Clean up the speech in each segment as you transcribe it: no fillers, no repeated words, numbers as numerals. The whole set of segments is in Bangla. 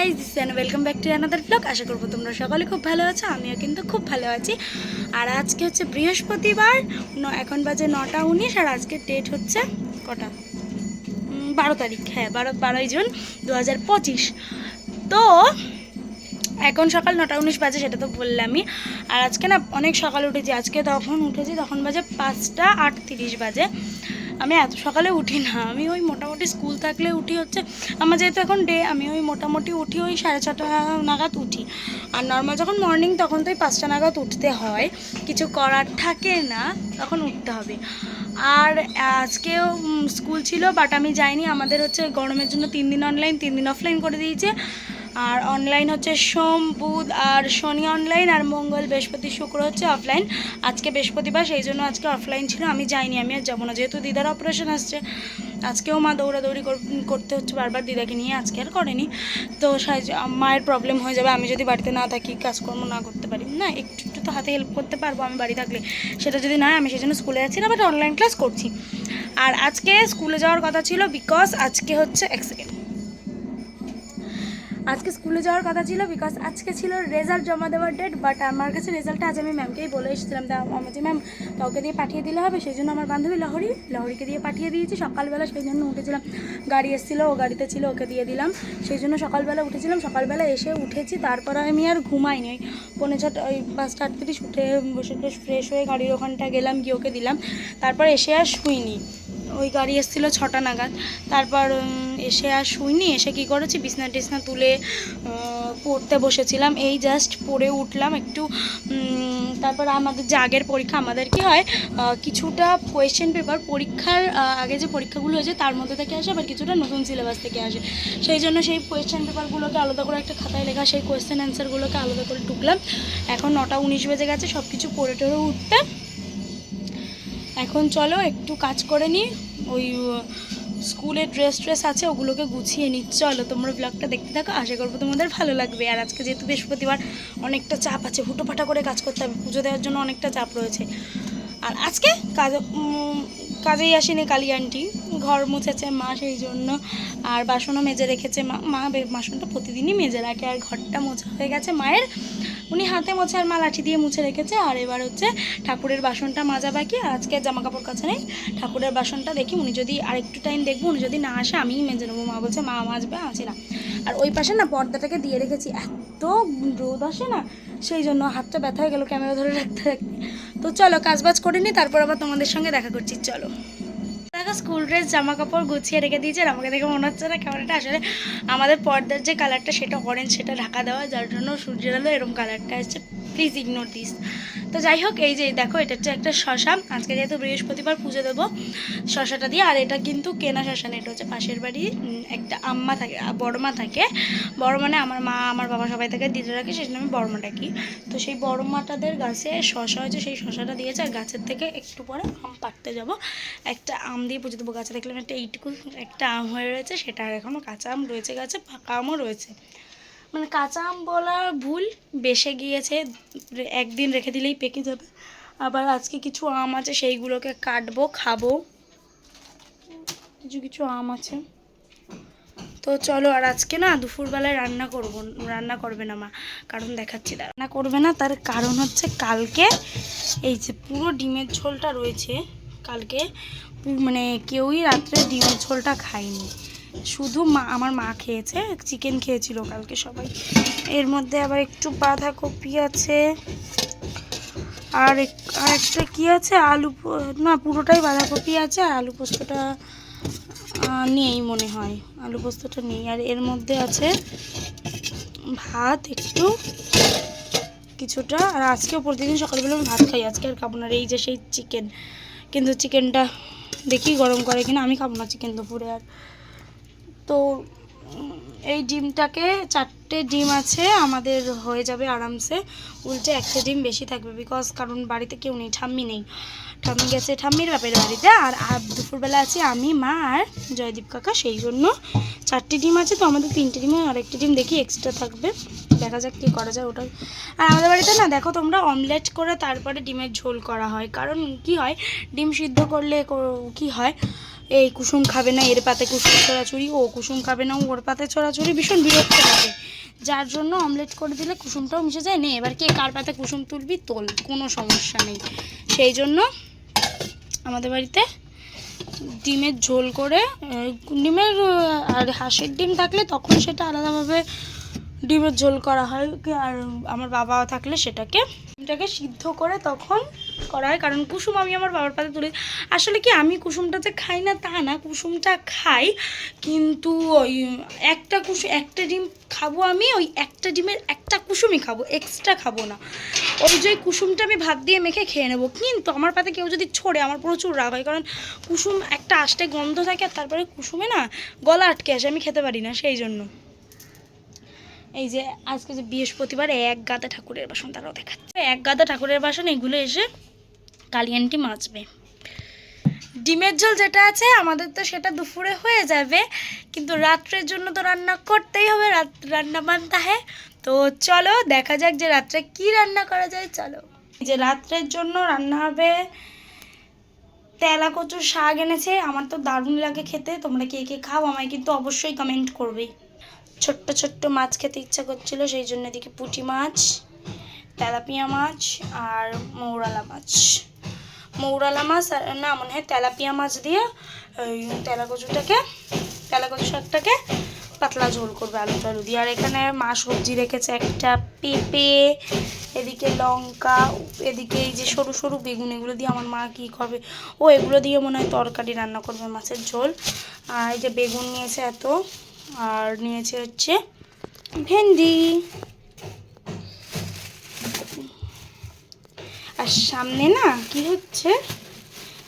Guys, this and welcome back to another blog. আশা করবো তোমরা সকলে খুব ভালো আছো, আমিও কিন্তু খুব ভালো আছি। আর আজকে হচ্ছে বৃহস্পতিবার, এখন বাজে 9টা 19, আর আজকের ডেট হচ্ছে কটা, 12 তারিখ। হ্যাঁ, 12ই জুন 2025। তো এখন সকাল 9টা 19 বাজে, সেটা তো বললামই। আর আজকে না অনেক সকালে উঠেছি, আজকে তখন বাজে 5টা 38 বাজে। আমি এত সকালে উঠি না, আমি ওই মোটামুটি স্কুল থাকলে উঠি হচ্ছে, আমার যেহেতু এখন ডে, আমি ওই মোটামুটি উঠি ওই 6:30 নাগাদ উঠি। আর নর্মাল যখন মর্নিং তখন তো ওই 5টা নাগাদ উঠতে হয়, কিছু করার থাকে না, তখন উঠতে হবে। আর আজকেও স্কুল ছিল, বাট আমি যাইনি। আমাদের হচ্ছে গরমের জন্য 3 দিন অনলাইন 3 দিন অফলাইন করে দিয়েছে। আর অনলাইন হচ্ছে সোম বুধ আর শনি অনলাইন, আর মঙ্গল বৃহস্পতি শুক্র হচ্ছে অফলাইন। আজকে বৃহস্পতিবার, সেই জন্য আজকে অফলাইন ছিল, আমি যাইনি। আমি আর যাবো না, যেহেতু দিদার অপারেশন আসছে। আজকেও মা দৌড়াদৌড়ি করতে হচ্ছে বারবার দিদাকে নিয়ে, আজকে আর করেনি। তো মায়ের প্রবলেম হয়ে যাবে আমি যদি বাড়িতে না থাকি, কাজকর্ম না করতে পারি না, একটু একটু তো হাতে হেল্প করতে পারবো আমি বাড়ি থাকলে, সেটা যদি নয়। আমি সেই জন্য স্কুলে যাচ্ছি না, বাট অনলাইন ক্লাস করছি। আর আজকে স্কুলে যাওয়ার কথা ছিল, বিকজ আজকে হচ্ছে আজকে স্কুলে যাওয়ার কথা ছিল, বিকজ আজকে ছিল রেজাল্ট জমা দেওয়ার ডেট। বাট আমার কাছে রেজাল্টটা আজ আমি ম্যামকেই বলে এসেছিলাম, আমার যে ম্যাম কাউকে দিয়ে পাঠিয়ে দিলে হবে, সেই জন্য আমার বান্ধবী লহরিকে দিয়ে পাঠিয়ে দিয়েছি সকালবেলা। সেই জন্য উঠেছিলাম, গাড়ি এসেছিলো, ও গাড়িতে ছিল, ওকে দিয়ে দিলাম। সেই জন্য সকালবেলা উঠেছিলাম, সকালবেলা এসে উঠেছি। তারপরে আমি আর ঘুমাইনি, ওই 5:45 ওই 5:38 উঠে বসে ফ্রেশ হয়ে গাড়ির ওখানটা গেলাম, গিয়ে ওকে দিলাম। তারপর এসে আর শুইনি, ওই গাড়ি এসেছিলো 6টা নাগাদ। তারপর এসে আর শুইনি, এসে কী করেছি, বিছনা টিছনা তুলে পড়তে বসেছিলাম। এই জাস্ট পড়ে উঠলাম একটু। তারপর আমাদের যে আগের পরীক্ষা, আমাদের কি হয়, কিছুটা কোয়েশ্চেন পেপার পরীক্ষার আগে যে পরীক্ষাগুলো হয়েছে তার মধ্যে থেকে আসে, আবার কিছুটা নতুন সিলেবাস থেকে আসে। সেই জন্য সেই কোয়েশ্চেন পেপারগুলোকে আলাদা করে একটা খাতায় লেখা, সেই কোয়েশ্চেন অ্যান্সারগুলোকে আলাদা করে টুকলাম। এখন 9টা 19 বেজে গেছে, সব কিছু পড়ে টড়ে উঠতে। এখন চলো একটু কাজ করে নিই, ওই স্কুলের ড্রেস আছে, ওগুলোকে গুছিয়ে নিই। চলো তোমরা ব্লগটা দেখতে থাকো, আশা করবো তোমাদের ভালো লাগবে। আর আজকে যেহেতু বৃহস্পতিবার, অনেকটা চাপ আছে, হুটোপাটা করে কাজ করতে হবে, পুজো দেওয়ার জন্য অনেকটা চাপ রয়েছে। আর আজকে কাজেই আসেনি কালী আন্টি, ঘর মুছেছে মা, সেই জন্য। আর বাসনও মেজে রেখেছে মা বাসনটা প্রতিদিনই মেজে রাখে। আর ঘরটা মোছা হয়ে গেছে মায়ের, উনি হাতে মোছে আর মা লাঠি দিয়ে মুছে রেখেছে। আর এবার হচ্ছে ঠাকুরের বাসনটা মাজা বাকি। আর আজকে জামা কাপড় কাছে নেই, ঠাকুরের বাসনটা দেখি, উনি যদি আর একটু টাইম দেখবো, উনি যদি না আসে আমিই মেজে নেবো। মা বলছে মা মাজবে, আছে না। আর ওই পাশে না পর্দাটাকে দিয়ে রেখেছি, এত রোদ আসে না, সেই জন্য হাতটা ব্যথা হয়ে গেলো ক্যামেরা ধরে রাখতে রাখতে। তো চলো কাজবাজ করে নিই, তারপর আবার তোমাদের সঙ্গে দেখা করছি। চলো দেখো, স্কুল ড্রেস জামা কাপড় গুছিয়ে রেখে দিয়েছে। আর আমাকে দেখে মনে হচ্ছে না ক্যামেরাটা, আসলে আমাদের পর্দার যে কালারটা সেটা অরেঞ্জ, সেটা ঢাকা দেওয়া, যার জন্য সূর্যের আলো এরকম কালারটা আসছে। Please ignore this. তো যাই হোক, এই যে দেখো, এটা হচ্ছে একটা শশা। আজকে যেহেতু বৃহস্পতিবার পুজো দেবো শশাটা দিয়ে। আর এটা কিন্তু কেনা শশা না, এটা হচ্ছে পাশের বাড়ি একটা আম্মা থাকে, বড়মা থাকে, বড় মানে আমার মা আমার বাবা সবাই থাকে, দিতে রাখে, সেই জন্য আমি বড়মা ডাকি। তো সেই বড়মাটাদের গাছে শশা হয়েছে, সেই শশাটা দিয়েছে। আর গাছের থেকে একটু পরে আম পাড়তে যাব, একটা আম দিয়ে পুজো দেবো। গাছে দেখলাম একটা এইটুকু একটা আম হয়ে রয়েছে, সেটা আর এখনও কাঁচা আম রয়েছে গাছে, পাকা আমও রয়েছে। মানে কাঁচা আম বলা ভুল, বেসে গিয়েছে, একদিন রেখে দিলেই পেকে যাবে। আবার আজকে কিছু আম আছে, সেইগুলোকে কাটবো, খাবো। কিছু আম আছে, তো চলো। আর আজকে না দুপুরবেলায় রান্না করবে না মা, কারণ দেখাচ্ছি, রান্না করবে না। তার কারণ হচ্ছে কালকে এই যে পুরো ডিমের ঝোলটা রয়েছে, কালকে মানে কেউই রাত্রে ডিমের ঝোলটা খায়নি, শুধু আমার মা খেয়েছে, চিকেন খেয়েছিল কালকে সবাই। এর মধ্যে আবার একটু বাঁধাকপি আছে, আর একটা কি আছে, আলু, না পুরোটাই বাঁধাকপি আছে। আর আলু পোস্তটা নেই মনে হয়, আলু পোস্তটা নেই। আর এর মধ্যে আছে ভাত একটু কিছুটা। আর আজকেও প্রতিদিন সকালবেলা আমি ভাত খাই, আজকে আর খাবো না। এই যে সেই চিকেন, কিন্তু চিকেনটা দেখি গরম করে কিনা, আমি খাবো না চিকেন দুপুরে। আর তো এই ডিমটাকে, 4টে ডিম আছে আমাদের, হয়ে যাবে আরামসে। উল্টে একটা ডিম বেশি থাকবে, কারণ বাড়িতে কেউ নেই, ঠাম্মি নেই, ঠাম্মি গেছে ঠাম্মির বাপের বাড়িতে। আর দুপুরবেলা আছি আমি, মা আর জয়দীপ কাকা, সেই জন্য 4টে ডিম আছে। তো আমাদের 3টে ডিমে আরেকটা ডিম দেখি এক্সট্রা থাকবে, দেখা যাক কী করা যায় ওটা। আর আমাদের বাড়িতে না দেখো তোমরা, অমলেট করে তারপরে ডিমের ঝোল করা হয়। কারণ কি হয়, ডিম সিদ্ধ করলে কি হয়, এই কুসুম খাবে না, এর পাতে কুসুম ছড়াছড়ি, ও কুসুম খাবে না, ওর পাতে ছড়াছড়ি, ভীষণ বিরক্ত লাগে। যার জন্য অমলেট করে দিলে কুসুমটাও মিশে যায়। নে এবার কে কার পাতে কুসুম তুলবি তোল, কোনো সমস্যা নেই। সেই জন্য আমাদের বাড়িতে ডিমের ঝোল করে, ডিমের আর হাঁসের ডিম থাকলে তখন সেটা আলাদাভাবে ডিমের ঝোল করা হয়, আর আমার বাবা থাকলে সেটাকে সিদ্ধ করে তখন করা হয়। কারণ কুসুম আমি আমার বাবার পাতে তুলে, আসলে কি আমি কুসুমটাতে খাই না তা না, কুসুমটা খাই, কিন্তু ওই একটা ডিম খাবো আমি, ওই একটা ডিমের একটা কুসুমই খাবো, এক্সট্রা খাবো না। ওই যে কুসুমটা আমি ভাত দিয়ে মেখে খেয়ে নেবো, কিন্তু আমার পাতে কেউ যদি ছোড়ে আমার প্রচুর রাগ হয়, কারণ কুসুম একটা আষ্টে গন্ধ থাকে, আর তারপরে কুসুমে না গলা আটকে আসে, আমি খেতে পারি না। সেই জন্য এই যে আজকে যে বৃহস্পতিবার, এক গাদা ঠাকুরের বাসন তারাও দেখাচ্ছে, এক গাদা ঠাকুরের বাসন, এগুলো এসে কালী আন্টি মাজবে। ডিমের ঝোল যেটা আছে আমাদের তো সেটা দুপুরে হয়ে যাবে, কিন্তু রাত্রের জন্য তো রান্না করতেই হবে, রান্না বান্তা হ্যাঁ। তো চলো দেখা যাক যে রাত্রে কি রান্না করা যায়। চলো, যে রাত্রের জন্য রান্না হবে তেলা কচুর শাক এনেছে, আমার তো দারুণ লাগে খেতে। তোমরা কে কে খাও আমায় কিন্তু অবশ্যই কমেন্ট করবে। ছোট্ট ছোট্ট মাছ খেতে ইচ্ছা করছিল, সেই জন্য এদিকে পুঁটি মাছ, তেলাপিয়া মাছ আর মৌরালা মাছ না, মনে হয় তেলাপিয়া মাছ দিয়ে ওই তেলা কচু শাকটাকে পাতলা ঝোল করবে আলু টালু দিয়ে। আর এখানে মা সবজি রেখেছে, একটা পেঁপে, এদিকে লঙ্কা, এদিকে এই যে সরু সরু বেগুন, এগুলো দিয়ে আমার মা কী করবে, ও এগুলো দিয়ে মনে হয় তরকারি রান্না করবে, মাছের ঝোল। আর এই যে বেগুন নিয়েছে এত, আর নিয়েছে হচ্ছে ভেন্ডি। আর সামনে না কি হচ্ছে,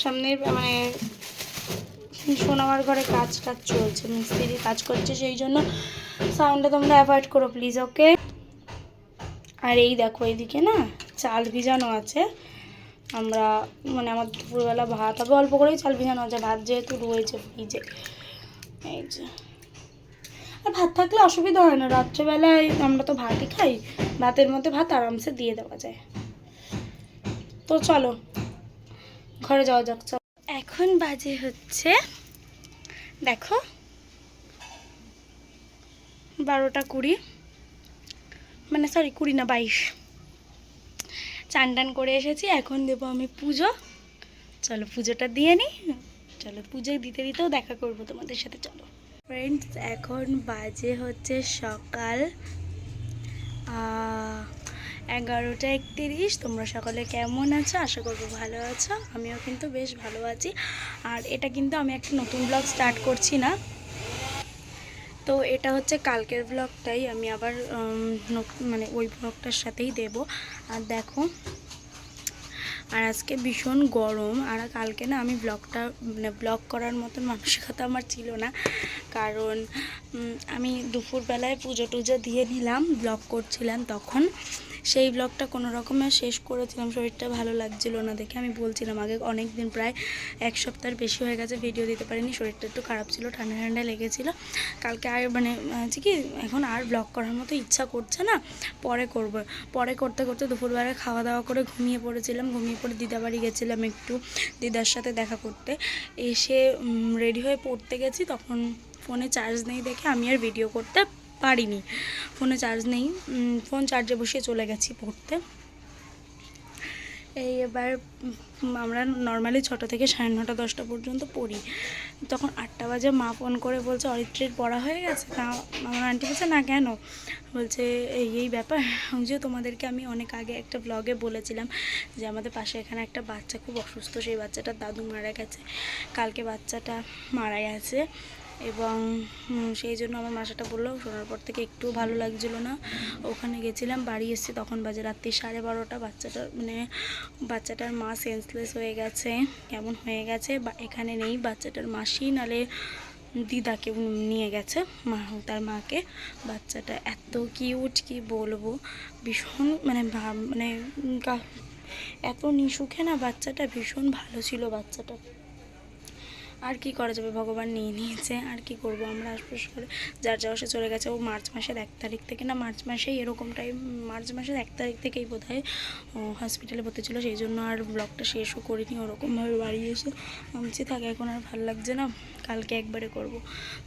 সামনে মানে সোনামার ঘরে কাজ চলছে, মিস্ত্রি কাজ করছে, সেই জন্য সাউন্ডটা তোমরা অ্যাভয়েড করো প্লিজ, ওকে। আর এই দেখো এইদিকে না চাল ভিজানো আছে, আমরা মানে আমার দুপুরবেলা ভাত হবে, অল্প করেই চাল ভিজানো আছে, ভাত যেহেতু রয়েছে ফ্রিজে। এই যে, আর ভাত থাকলে অসুবিধা হয় না, রাত্রেবেলায় আমরা তো ভাতই খাই, ভাতের মধ্যে ভাত আরামসে দিয়ে দেওয়া যায়। তো চলো ঘরে যাওয়া যাক। এখন বাজে হচ্ছে দেখো 12:20, মানে সরি 20 না 22। চান টান করে এসেছি, এখন দেবো আমি পুজো। চলো পুজোটা দিয়ে নিই, চলো পুজো দিতে দিতেও দেখা করবো তোমাদের সাথে। চলো ফ্রেন্ডস, এখন বাজে হচ্ছে সকাল 11:31। তোমরা সকলে কেমন আছো? আশা করবো ভালো আছো, আমিও কিন্তু বেশ ভালো আছি। আর এটা কিন্তু আমি একটা নতুন ব্লগ স্টার্ট করছি না, তো এটা হচ্ছে কালকের ব্লগটাই আমি আবার মানে ওই ব্লগটার সাথেই দেব। আর দেখো, আর আজকে ভীষণ গরম, আর কালকে না আমি ব্লগ করার মতন মানসিকতা আমার ছিল না, কারণ আমি দুপুরবেলায় পুজো টুজো দিয়ে নিলাম, ব্লগ করছিলাম তখন, সেই ব্লগটা কোনো রকমে শেষ করেছিলাম। শরীরটা ভালো লাগছিল না দেখে, আমি বলছিলাম আগে অনেক দিন, প্রায় 1 সপ্তাহের বেশি হয়ে গেছে ভিডিও দিতে পারিনি, শরীরটা একটু খারাপ ছিল, ঠান্ডা ঠান্ডা লেগেছিল। কালকে আর মানে হচ্ছে কি এখন আর ব্লগ করার মতো ইচ্ছা করছে না, পরে করব। পরে করতে করতে দুপুরবেলা খাওয়া দাওয়া করে ঘুমিয়ে পড়েছিলাম, ঘুমিয়ে পড়ে দিদা বাড়ি গেছিলাম একটু দিদার সাথে দেখা করতে, এসে রেডি হয়ে পড়তে গেছি, তখন ফোনে চার্জ নেই দেখে আমি আর ভিডিও করতে পারিনি। ফোনে চার্জ নেই, ফোন চার্জে বসিয়ে চলে গেছি পড়তে। এই এবার আমরা নর্মালি 6টা থেকে 9:30 10টা পর্যন্ত পড়ি, তখন 8টা বাজে মা ফোন করে বলছে অরিত্রির পড়া হয়ে গেছে। তা আমার আন্টি বলছে না কেন, বলছে এই ব্যাপার যে তোমাদেরকে আমি অনেক আগে একটা ব্লগে বলেছিলাম যে আমাদের পাশে এখানে একটা বাচ্চা খুব অসুস্থ, সেই বাচ্চাটার দাদু মারা গেছে, কালকে বাচ্চাটা মারা গেছে, এবং সেই জন্য আমার মাসাটা বললো, শোনার পর থেকে একটু ভালো লাগছিলো না, ওখানে গেছিলাম, বাড়ি এসেছি তখন বাজে রাত্রি 12:30। বাচ্চাটার মা সেন্সলেস হয়ে গেছে, কেমন হয়ে গেছে, এখানে নেই, বাচ্চাটার মাসি নালে দিদাকে নিয়ে গেছে তার মাকে। বাচ্চাটা এত কিউট, কি বলবো, ভীষণ মানে এত নিশুখে না বাচ্চাটা, ভীষণ ভালো ছিল বাচ্চাটা। আর কি করা যাবে, ভগবান নিয়ে নিয়েছে, আর কি করব আমরা। আশপাশ করে যার যাওয়া সে চলে গেছে। ও মার্চ মাসের 1 তারিখ থেকে, না মার্চ মাসেই এরকম টাইম, মার্চ মাসের 1 তারিখ থেকেই বোধ হয় হসপিটালে ভর্তি ছিল, সেই জন্য আর ব্লগটা শেষও করিনি। ওরকমভাবে বাড়ি এসে আমি থাকে এখন আর ভালো লাগছে না, কালকে একবারে করব।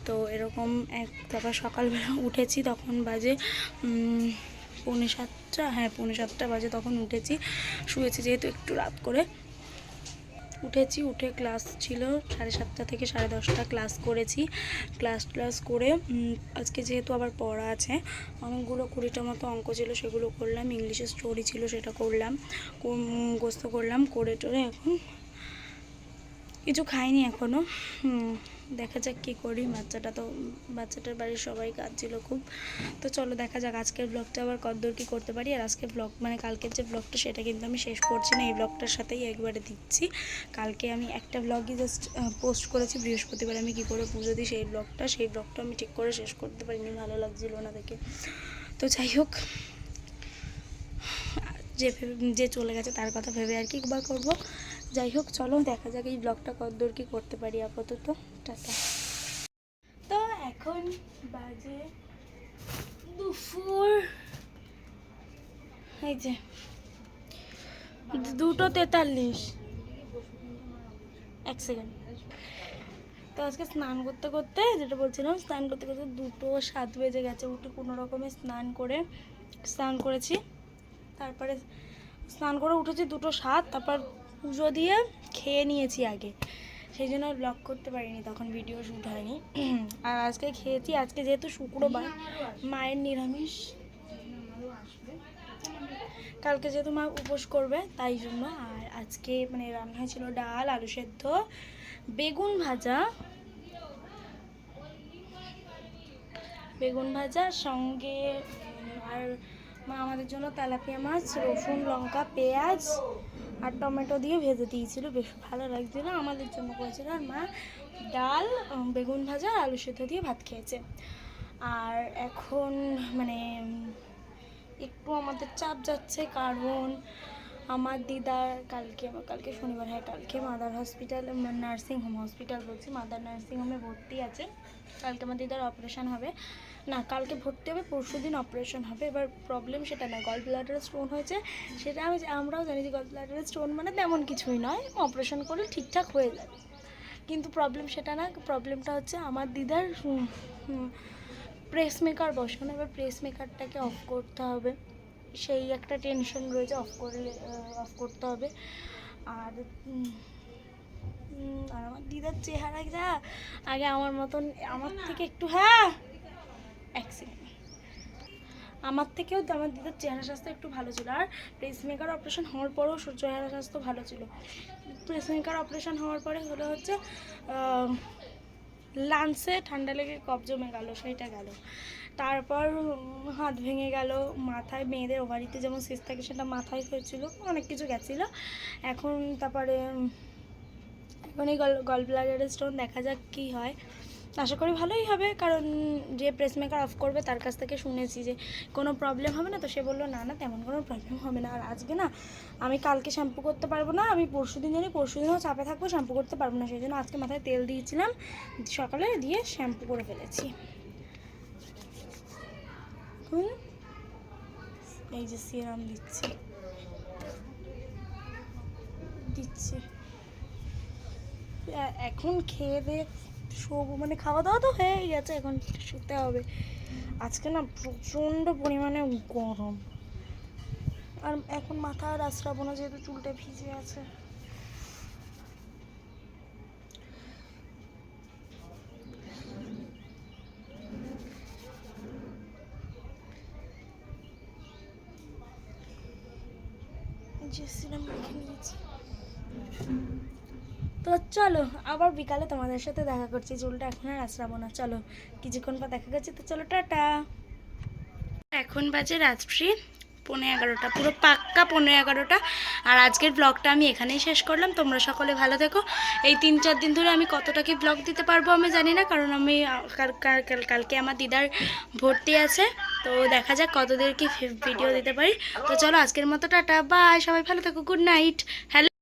তো এরকম তারপর সকালবেলা উঠেছি, তখন বাজে 6:45, হ্যাঁ 6:45 বাজে, তখন উঠেছি। শুয়েছি যেহেতু একটু রাত করে উঠেছি। উঠে ক্লাস ছিল 7:30 থেকে 10:30 ক্লাস করেছি। ক্লাস করে আজকে যেহেতু আবার পড়া আছে, অনেকগুলো 20টা মতো অঙ্ক ছিল, সেগুলো করলাম। ইংলিশের স্টোরি ছিল, সেটা করলাম, মুখস্থ করলাম। করে টোরে এখন কিছু খাইনি এখনও, দেখা যাক কী করি। বাচ্চাটার বাড়ির সবাই কাজ ছিল খুব। তো চলো দেখা যাক আজকের ব্লগটা আবার কতদূর কী করতে পারি। আর আজকের ব্লগ মানে কালকের যে ব্লগটা সেটা কিন্তু আমি শেষ করছি না, এই ব্লগটার সাথেই একবারে দিচ্ছি। কালকে আমি একটা ব্লগই জাস্ট পোস্ট করেছি, বৃহস্পতিবার আমি কী করে পুজো দিই সেই ব্লগটা আমি ঠিক করে শেষ করতে পারিনি, ভালো লাগছিল না দেখে। তো যাই হোক, যে চলে গেছে তার কথা ভেবে আর কি বা করবো। যাই হোক চলো দেখা যাক এই ব্লগটা কতদূর কি করতে পারি। আপাতত টাটা। তো এখন বাজে দুপুর এই যে 2:43, 1 সেকেন্ড। তো আজকে স্নান করতে করতে, যেটা বলছিলাম, স্নান করতে করতে 2:07 বেজে গেছে। উঠে কোনো রকমে স্নান করেছি, তারপরে স্নান করে উঠেছি 2:07, তারপর পুজো দিয়ে খেয়ে নিয়েছি আগে, সেই জন্য ব্লগ করতে পারিনি, তখন ভিডিও শ্যুট হয়নি। আর আজকে খেয়েছি, আজকে যেহেতু শুক্রবার, মায়ের নিরামিষ, কালকে যেহেতু মা উপোস করবে তাই জন্য। আর আজকে মানে রান্না হয়েছিল ডাল, আলু সেদ্ধ, বেগুন ভাজা সঙ্গে, আর মা আমাদের জন্য তেলাপিয়া মাছ, রসুন লঙ্কা পেঁয়াজ আর টমেটো দিয়ে ভেজে দিয়েছিল, বেশ ভালো লাগছিল, আমাদের জন্য করেছিল। আর মা ডাল, বেগুন ভাজা, আলু সেদ্ধ দিয়ে ভাত খেয়েছে। আর এখন মানে একটু আমাদের চাপ যাচ্ছে, কারণ আমার দিদার কালকে শনিবার, হ্যাঁ কালকে মাদার নার্সিংহোমে ভর্তি আছে। কালকে আমার দিদার অপারেশন হবে, না কালকে ভর্তি হবে, পরশুদিন অপারেশন হবে। এবার প্রবলেম সেটা না, গল ব্লাডারে স্টোন হয়েছে, সেটা আমরাও জানি যে গল ব্লাডারে স্টোন মানে তেমন কিছুই নয়, অপারেশন করলে ঠিকঠাক হয়ে যাবে। কিন্তু প্রবলেম সেটা না, প্রবলেমটা হচ্ছে আমার দিদার প্রেসমেকার বসানো। এবার প্রেসমেকারটাকে অফ করতে হবে, সেই একটা টেনশন রয়েছে, অফ করতে হবে। আর আমার দিদার চেহারা যা আগে আমার মতন, আমার থেকে একটু, হ্যাঁ এক সেকেন্ড, আমার থেকেও আমার দিদার চেহারা স্বাস্থ্য একটু ভালো ছিল। আর প্রেসমেকার অপারেশন হওয়ার পরেও চেহারা স্বাস্থ্য ভালো ছিল। প্রেসমেকার অপারেশন হওয়ার পরে হলো হচ্ছে লাঞ্চে ঠান্ডা লেগে কফ জমে গেল, সেইটা গেল। তারপর হাত ভেঙে গেল, মাথায় মেয়েদের ওভারিতে যেমন সিস্ট থাকে সেটা মাথায় হয়েছিল, অনেক কিছু গেছিলো। এখন তারপরে এই গল ব্লাডারের স্টোন, দেখা যাক কী হয়, আশা করি ভালোই হবে। কারণ যে প্রেসমেকার অফ করবে তার কাছ থেকে শুনেছি যে কোনো প্রবলেম হবে না, তো সে বললো না তেমন কোনো প্রবলেম হবে না। আর আজকে না আমি কালকে শ্যাম্পু করতে পারবো না, আমি পরশুদিনও চাপে থাকবো, শ্যাম্পু করতে পারবো না, সেই জন্য আজকে মাথায় তেল দিয়েছিলাম, সকালে দিয়ে শ্যাম্পু করে ফেলেছি। এই যে সিরাম দিচ্ছি এখন খেয়ে দিয়ে শোবো, মানে খাওয়া দাওয়া তো হয়ে গেছে, এখন শুতে হবে। আজকে না প্রচণ্ড পরিমাণে গরম, আর এখন মাথা আর আশ্রাবো না যেহেতু চুলটা ভিজে আছে। তো চলো আবার বিকালে তোমাদের সাথে দেখা করছি, চুলটা এখন আর আশ্রাবো না, চলো কিছুক্ষণ পর দেখা করছি। তো চলো টাটা। এখন বাজে রাত্রি 11:15, পুরো পাক্কা 11:15। আর আজকের ব্লগটা আমি এখানেই শেষ করলাম। তোমরা সকলে ভালো থেকো। এই 3-4 দিন ধরে আমি কতটা কি ব্লগ দিতে পারবো আমি জানি না, কারণ আমি কালকে আমার দিদার ভর্তি আছে, তো দেখা যাক কতদের কি ভিডিও দিতে পারি। তো চলো আজকের মতো টাটা, বাই, সবাই ভালো থেকো, গুড নাইট। হ্যালো।